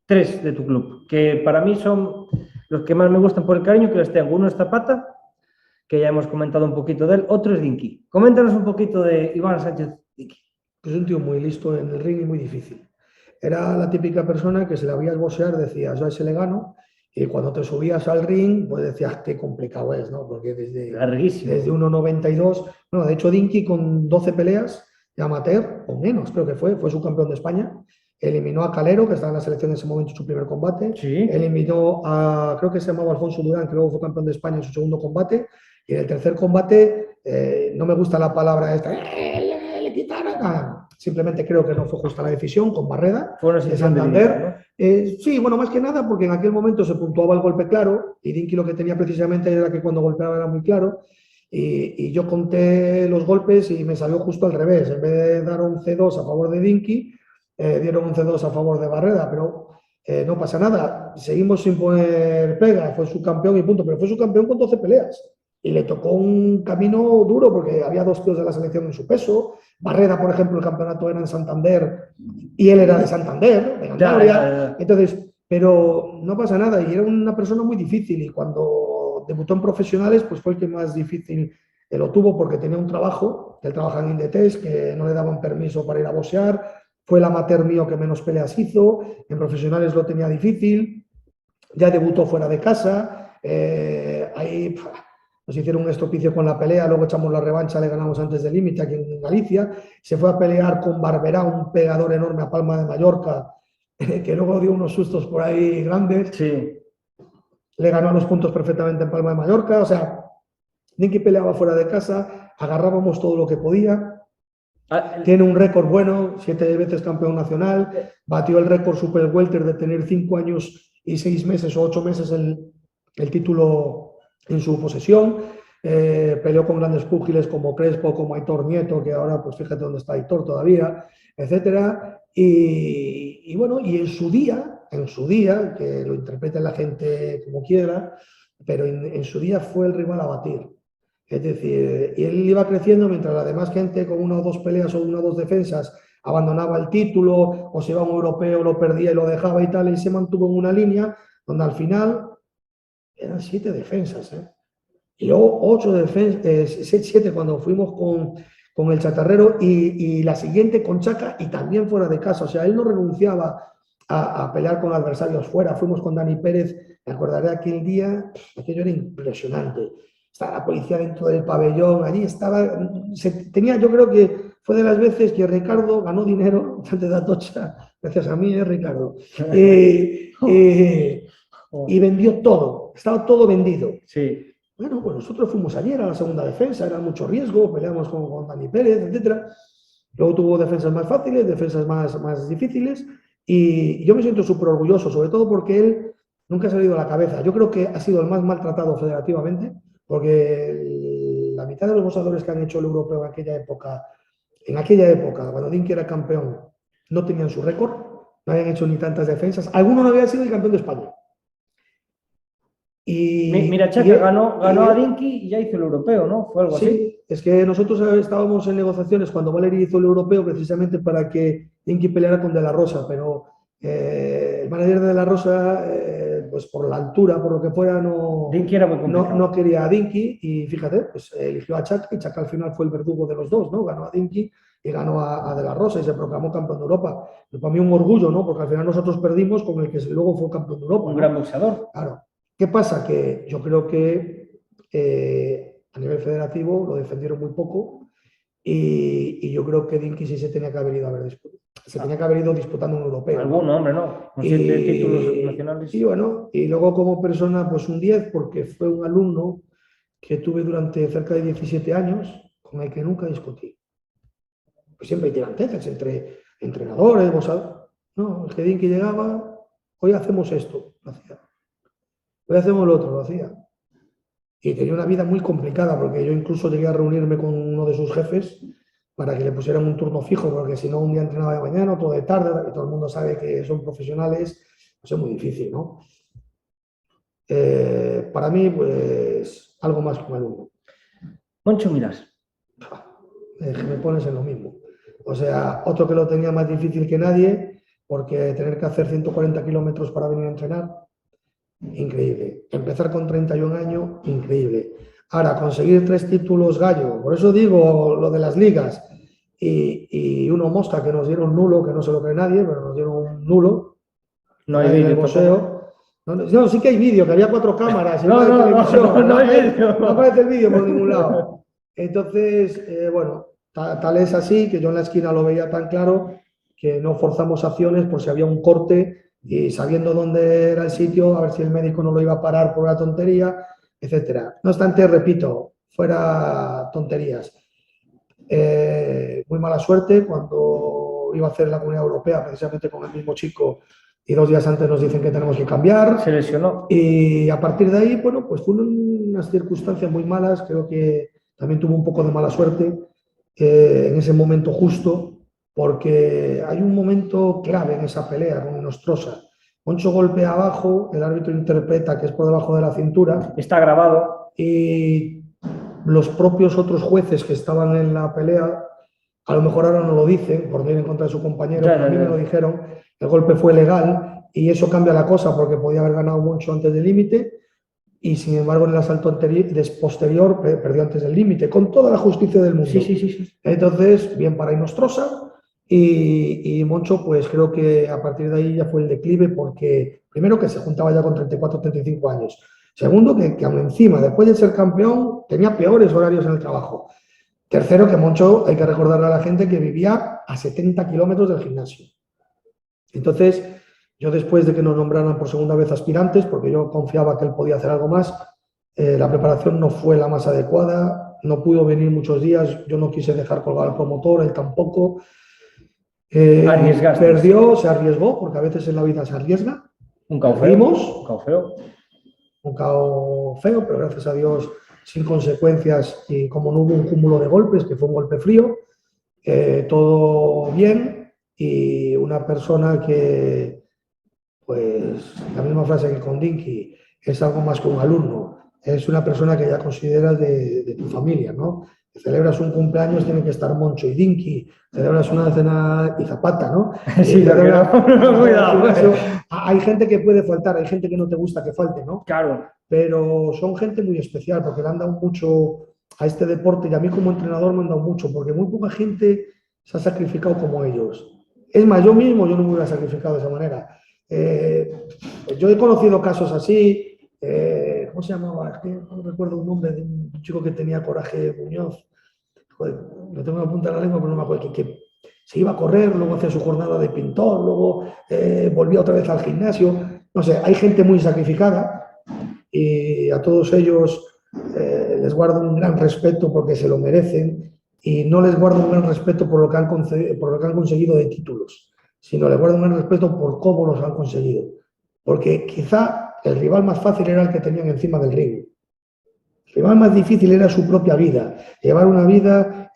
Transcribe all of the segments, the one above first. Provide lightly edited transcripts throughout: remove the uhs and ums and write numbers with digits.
tres de tu club, que para mí son los que más me gustan por el cariño que les tengo. Uno es Zapata, que ya hemos comentado un poquito de él, otro es Dinky. Coméntanos un poquito de Iván Sánchez Dinky. Pues un tío muy listo en el ring y muy difícil. Era la típica persona que se la veías boxear, decías, yo a ese le gano, y cuando te subías al ring, pues decías, qué complicado es, ¿no? Porque desde 1,92, bueno, de hecho Dinky con 12 peleas de amateur, o menos creo que fue subcampeón de España, eliminó a Calero, que estaba en la selección en ese momento en su primer combate, sí. Eliminó a, creo que se llamaba Alfonso Durán, que luego fue campeón de España en su segundo combate, y en el tercer combate, no me gusta la palabra esta, le quitaron, simplemente creo que no fue justa la decisión con Barreda de Santander. Sí, bueno, más que nada porque en aquel momento se puntuaba el golpe claro y Dinky lo que tenía precisamente era que cuando golpeaba era muy claro y yo conté los golpes y me salió justo al revés. En vez de dar un C2 a favor de Dinky, dieron un C2 a favor de Barreda, pero no pasa nada. Seguimos sin poner pega, fue su campeón y punto, pero fue su campeón con 12 peleas. Y le tocó un camino duro porque había dos tíos de la selección en su peso. Barreda, por ejemplo, el campeonato era en Santander y él era de Santander, de Cantabria. Entonces, pero no pasa nada y era una persona muy difícil y cuando debutó en profesionales, pues fue el que más difícil lo tuvo porque tenía un trabajo, que él trabaja en Indetes, que no le daban permiso para ir a boxear, fue el amateur mío que menos peleas hizo, en profesionales lo tenía difícil, ya debutó fuera de casa, ahí nos hicieron un estropicio con la pelea, luego echamos la revancha, le ganamos antes del límite aquí en Galicia, se fue a pelear con Barberá, un pegador enorme a Palma de Mallorca, que luego dio unos sustos por ahí grandes. Sí. Le ganó a los puntos perfectamente en Palma de Mallorca, o sea, Dinky peleaba fuera de casa, agarrábamos todo lo que podía. Tiene un récord bueno, 7 veces campeón nacional, batió el récord super welter de tener 5 años y 6 meses o 8 meses el título en su posesión, peleó con grandes púgiles como Crespo, como Aitor Nieto, que ahora pues fíjate dónde está Aitor todavía, etcétera, y bueno, y en su día, que lo interprete la gente como quiera, pero en su día fue el rival a batir. Es decir, y él iba creciendo mientras la demás gente con 1 o 2 peleas o 1 o 2 defensas abandonaba el título o se iba a un europeo, lo perdía y lo dejaba y tal, y se mantuvo en una línea donde al final eran 7 defensas, y luego 8 defensas, 7 cuando fuimos con el Chatarrero y la siguiente con Chaca y también fuera de casa. O sea, él no renunciaba a pelear con adversarios fuera. Fuimos con Dani Pérez, me acordaré aquel día, aquello era impresionante. Estaba la policía dentro del pabellón, allí estaba, tenía, yo creo que fue de las veces que Ricardo ganó dinero antes de Atocha, gracias a mí, Ricardo. Y vendió todo, estaba todo vendido. Sí. Bueno, pues nosotros fuimos ayer a la segunda defensa, era mucho riesgo, peleamos con Dani Pérez, etc. Luego tuvo defensas más fáciles, defensas más difíciles, y yo me siento súper orgulloso, sobre todo porque él nunca ha salido a la cabeza. Yo creo que ha sido el más maltratado federativamente, porque la mitad de los boxeadores que han hecho el europeo en aquella época, cuando Dinky era campeón, no tenían su récord, no habían hecho ni tantas defensas, alguno no había sido el campeón de España. Mira, Chaca ganó a Dinky y ya hizo el europeo, ¿no? Fue algo así. Sí, es que nosotros estábamos en negociaciones cuando Valeri hizo el europeo precisamente para que Dinky peleara con De La Rosa, pero el manager de De La Rosa, pues por la altura, por lo que fuera, Dinky era muy complicado. No quería a Dinky y fíjate, pues eligió a Chaca y Chaca al final fue el verdugo de los dos, ¿no? Ganó a Dinky y ganó a De La Rosa y se proclamó campeón de Europa. Y para mí un orgullo, ¿no? Porque al final nosotros perdimos con el que luego fue campeón de Europa. Un gran boxeador. Claro. ¿Qué pasa? Que yo creo que a nivel federativo lo defendieron muy poco y yo creo que Dinky sí se tenía que haber ido tenía que haber ido disputando un europeo. Alguno, hombre, ¿no? Con 7 títulos nacionales. Y bueno, y luego como persona, pues un 10, porque fue un alumno que tuve durante cerca de 17 años con el que nunca discutí. Pues siempre hay tiranteces entre entrenadores, no, el que Dinky llegaba, hoy hacemos esto, lo hacía. Hoy hacemos lo otro, lo hacía. Y tenía una vida muy complicada, porque yo incluso llegué a reunirme con uno de sus jefes para que le pusieran un turno fijo, porque si no, un día entrenaba de mañana, otro de tarde, y todo el mundo sabe que son profesionales, pues es muy difícil, ¿no? Para mí, pues, algo más que un alumno. Moncho Miras. Me pones en lo mismo. O sea, otro que lo tenía más difícil que nadie, porque tener que hacer 140 kilómetros para venir a entrenar, increíble. Empezar con 31 años, increíble. Ahora, conseguir 3 títulos gallo, por eso digo lo de las ligas, y uno mosca que nos dieron nulo, que no se lo cree nadie, pero nos dieron un nulo. No hay en el vídeo. boxeo. No, sí que hay vídeo, que había 4 cámaras. No hay vídeo. No aparece el vídeo por ningún lado. Entonces, bueno, tal es así, que yo en la esquina lo veía tan claro que no forzamos acciones por si había un corte y sabiendo dónde era el sitio, a ver si el médico no lo iba a parar por una tontería, etcétera. No obstante, repito, fuera tonterías. Muy mala suerte cuando iba a hacer la Comunidad Europea, precisamente con el mismo chico, y 2 días antes nos dicen que tenemos que cambiar. Se lesionó. Y a partir de ahí, bueno, pues fueron unas circunstancias muy malas. Creo que también tuvo un poco de mala suerte en ese momento justo, porque hay un momento clave en esa pelea con Nostrosa. Moncho golpea abajo, el árbitro interpreta que es por debajo de la cintura. Está grabado. Y los propios otros jueces que estaban en la pelea, a lo mejor ahora no lo dicen por no ir en contra de su compañero, pero a mí me lo dijeron, el golpe fue legal y eso cambia la cosa porque podía haber ganado Moncho antes del límite y sin embargo en el asalto posterior perdió antes del límite, con toda la justicia del mundo. Sí. Entonces, bien para Inostrosa y Moncho, pues creo que a partir de ahí ya fue el declive porque primero que se juntaba ya con 34, 35 años. Segundo, que aún encima, después de ser campeón, tenía peores horarios en el trabajo. Tercero, que Moncho, hay que recordarle a la gente que vivía a 70 kilómetros del gimnasio. Entonces, yo después de que nos nombraran por segunda vez aspirantes, porque yo confiaba que él podía hacer algo más, la preparación no fue la más adecuada, no pudo venir muchos días, yo no quise dejar colgar al promotor, él tampoco. Perdió, se arriesgó, porque a veces en la vida se arriesga. Un cao feo. Un cao feo, pero gracias a Dios sin consecuencias y como no hubo un cúmulo de golpes, que fue un golpe frío, todo bien y una persona que, pues la misma frase que con Dinky, es algo más que un alumno, es una persona que ya consideras de tu familia, ¿no? Celebras un cumpleaños, tiene que estar Moncho y Dinky, celebras una cena y Zapata, ¿no? Sí, cuidado. Hay gente que puede faltar, hay gente que no te gusta que falte, ¿no? Claro. Pero son gente muy especial porque le han dado mucho a este deporte y a mí como entrenador me han dado mucho porque muy poca gente se ha sacrificado como ellos. Es más, yo mismo yo no me hubiera sacrificado de esa manera. Yo he conocido casos así. ¿Cómo se llamaba? Es que no recuerdo un nombre de un chico que tenía Coraje Muñoz. Joder, lo tengo en la punta de la lengua, pero no me acuerdo. Que se iba a correr, luego hacía su jornada de pintor, luego volvía otra vez al gimnasio. No sé, hay gente muy sacrificada y a todos ellos les guardo un gran respeto porque se lo merecen y no les guardo un gran respeto por lo que han conseguido de títulos, sino les guardo un gran respeto por cómo los han conseguido. Porque quizá el rival más fácil era el que tenían encima del ring. El rival más difícil era su propia vida. Llevar una vida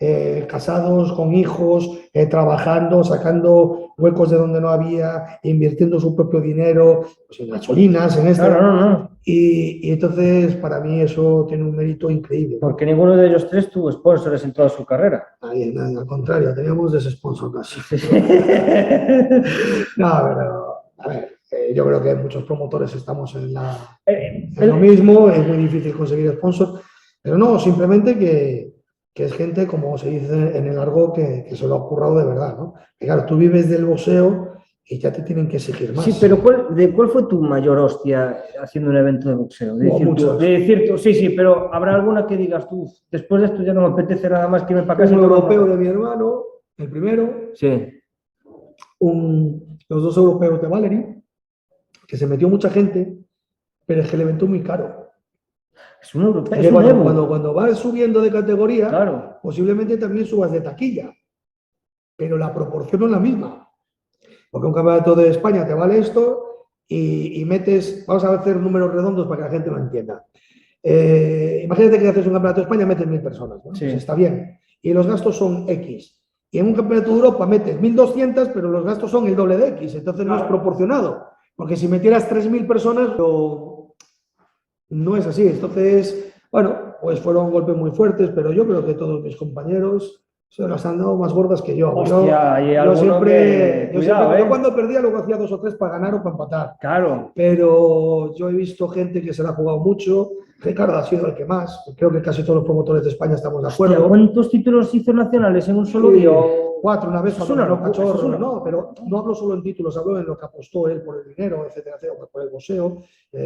casados, con hijos, trabajando, sacando huecos de donde no había, invirtiendo su propio dinero, pues en gasolinas, en esto. No. Y entonces, para mí, eso tiene un mérito increíble. Porque ninguno de ellos tres tuvo sponsors en toda su carrera. Nadie, al contrario, teníamos ese sponsor casi. No, pero, a ver. Yo creo que muchos promotores estamos en lo mismo, es muy difícil conseguir sponsors, pero no, simplemente que es gente, como se dice en el argot, que se lo ha currado de verdad, ¿no? Que claro, tú vives del boxeo y ya te tienen que exigir más. Sí, pero ¿cuál fue tu mayor hostia haciendo un evento de boxeo? Sí, pero ¿habrá alguna que digas tú, después de esto ya no me apetece nada más que irme para casa? Un europeo de mi hermano, el primero. Sí. Los 2 europeos de Valery, que se metió mucha gente, pero es que el evento es muy caro. Es un europeo. Cuando vas subiendo de categoría, claro, posiblemente también subas de taquilla, pero la proporción no es la misma. Porque un campeonato de España te vale esto y metes, vamos a hacer números redondos para que la gente lo entienda. Imagínate que haces un campeonato de España, metes 1000 personas, ¿no? Sí. Pues está bien. Y los gastos son X. Y en un campeonato de Europa metes 1200, pero los gastos son el doble de X, entonces no es proporcionado. Porque si metieras 3000 personas, no es así. Entonces, bueno, pues fueron golpes muy fuertes, pero yo creo que todos mis compañeros Se las han dado más gordas que yo. Hostia, hay yo alguno siempre, que... Cuidado, yo cuando perdía luego hacía 2 o 3 para ganar o para empatar. Claro. Pero yo he visto gente que se la ha jugado mucho. Ricardo ha sido el que más. Creo que casi todos los promotores de España estamos de acuerdo. Hostia, ¿cuántos títulos hizo nacionales en un solo día? 4 una vez, Es una locura, cachorro. No, pero no hablo solo en títulos, hablo en lo que apostó él por el dinero, etcétera, etcétera, por el boxeo,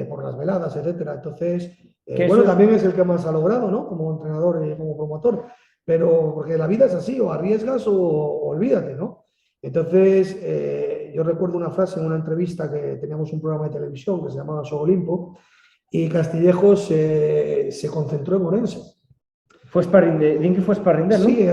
por las veladas, etcétera. Entonces, bueno, también es el que más ha logrado, ¿no? Como entrenador y como promotor. Pero porque la vida es así, o arriesgas o olvídate, ¿no? Entonces, yo recuerdo una frase en una entrevista que teníamos un programa de televisión que se llamaba Show Olimpo, y Castillejos se concentró en Orense. Fue sparring de... Dinky fue sparring de, ¿no? Sí,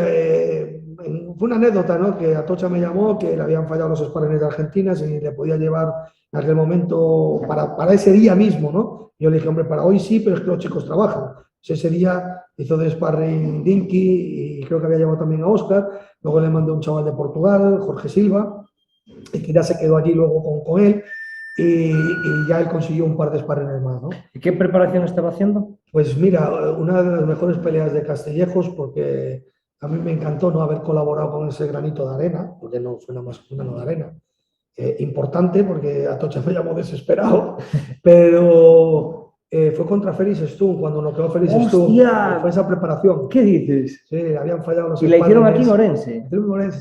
fue una anécdota, ¿no? Que Atocha me llamó, que le habían fallado los sparrings de Argentina y le podía llevar en aquel momento para ese día mismo, ¿no? Yo le dije, hombre, para hoy sí, pero es que los chicos trabajan. Pues ese día hizo de sparring Dinky y creo que había llevado también a Óscar. Luego le mandé un chaval de Portugal, Jorge Silva, y que ya se quedó allí luego con él. Y ya él consiguió un par de sparrings más, ¿no? ¿Y qué preparación estaba haciendo? Pues mira, una de las mejores peleas de Castillejos, porque a mí me encantó no haber colaborado con ese granito de arena, porque no fue nada más que un grano de arena. Importante, porque Atocha me llamó desesperado, pero fue contra Félix Stun, cuando noqueó a Félix Stun. Fue esa preparación. ¿Qué dices? Sí, habían fallado los ¿Y la hicieron aquí en Orense?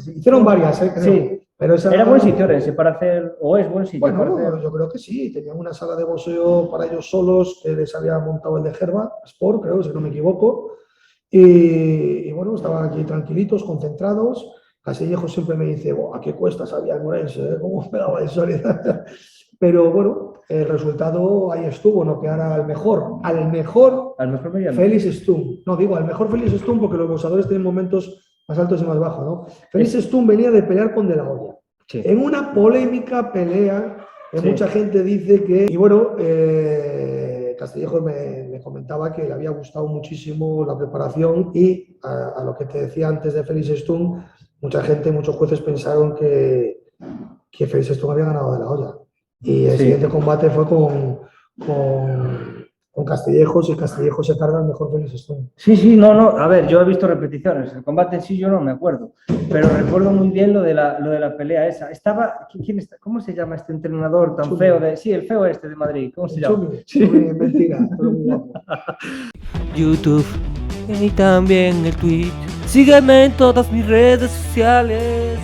Sí. Hicieron varias, creo. Sí. Pero esa... ¿Era buen sitio Orense para hacer, o es buen sitio bueno, para hacer? yo creo que sí, tenían una sala de boxeo para ellos solos, que les había montado el de Gerba, Sport, creo, si no me equivoco, y bueno, estaban aquí tranquilitos, concentrados. Castillejos siempre me dice, ¿a qué cuestas había en Orense? ¿Cómo me daba eso? Pero bueno, el resultado ahí estuvo, ¿no? Que ahora al mejor mediano. Félix Stun. No, digo, al mejor Félix Stun porque los boxadores tienen momentos más altos y más bajos, ¿no? Félix Stun venía de pelear con De La Hoya. Sí. En una polémica pelea, que mucha gente dice que... Y bueno, Castillejos me comentaba que le había gustado muchísimo la preparación y a lo que te decía antes de Félix Stun, mucha gente, muchos jueces pensaron que Félix Stun había ganado De La Hoya. Y el siguiente combate fue con Castillejos, y Castillejos se carga el mejor Félix Stun. Sí, no, a ver, yo he visto repeticiones, el combate en sí yo no me acuerdo, pero recuerdo muy bien lo de la pelea esa. Estaba, ¿cómo se llama este entrenador tan feo? Sí, el feo este de Madrid, ¿cómo se llama? Sí, mentira, pero muy guapo. YouTube y también el Twitch. Sígueme en todas mis redes sociales.